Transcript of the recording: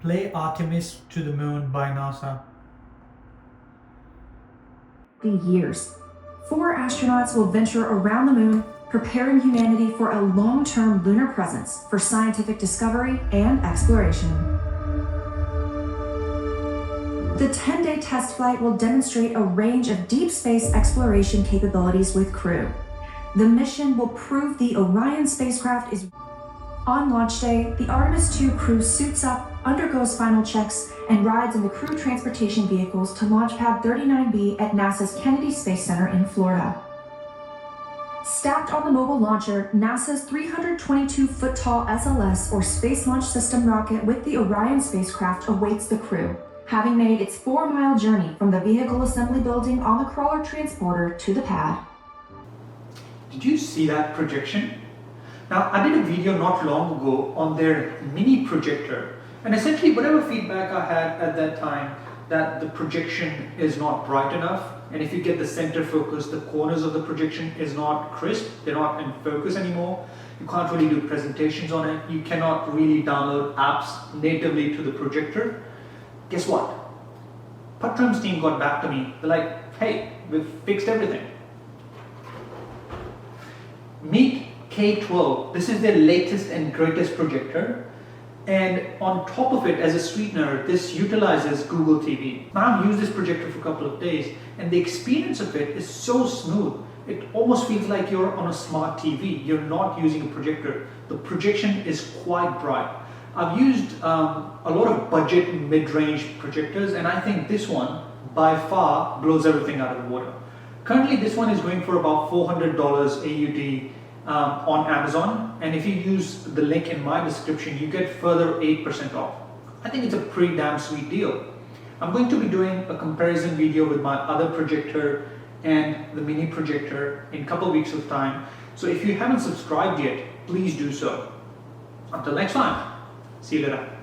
Play Artemis to the Moon by NASA. Years. 4 astronauts will venture around the moon, preparing humanity for a long-term lunar presence for scientific discovery and exploration. The 10-day test flight will demonstrate a range of deep space exploration capabilities with crew. The mission will prove the Orion spacecraft is. On launch day, the Artemis II crew suits up, undergoes final checks, and rides in the crew transportation vehicles to Launch Pad 39B at NASA's Kennedy Space Center in Florida. Stacked on the mobile launcher, NASA's 322-foot-tall SLS, or Space Launch System rocket with the Orion spacecraft awaits the crew, having made its 4-mile journey from the vehicle assembly building on the crawler transporter to the pad. Did you see that projection? Now, I did a video not long ago on their mini projector, and essentially whatever feedback I had at that time that the projection is not bright enough, and if you get the center focus, the corners of the projection is not crisp, they're not in focus anymore. You can't really do presentations on it. You cannot really download apps natively to the projector. Guess what? Putrims team got back to me. They're like, hey, we've fixed everything. Meet K12. This is their latest and greatest projector. And on top of it, as a sweetener, this utilizes Google TV. Now I've used this projector for a couple of days, and the experience of it is so smooth. It almost feels like you're on a smart TV. You're not using a projector. The projection is quite bright. I've used a lot of budget mid-range projectors, and I think this one by far blows everything out of the water. Currently, this one is going for about $400 AUD on Amazon, and if you use the link in my description, you get further 8% off. I think it's a pretty damn sweet deal. I'm going to be doing a comparison video with my other projector and the mini projector in a couple weeks of time. So if you haven't subscribed yet, please do so. Until next time, see you later.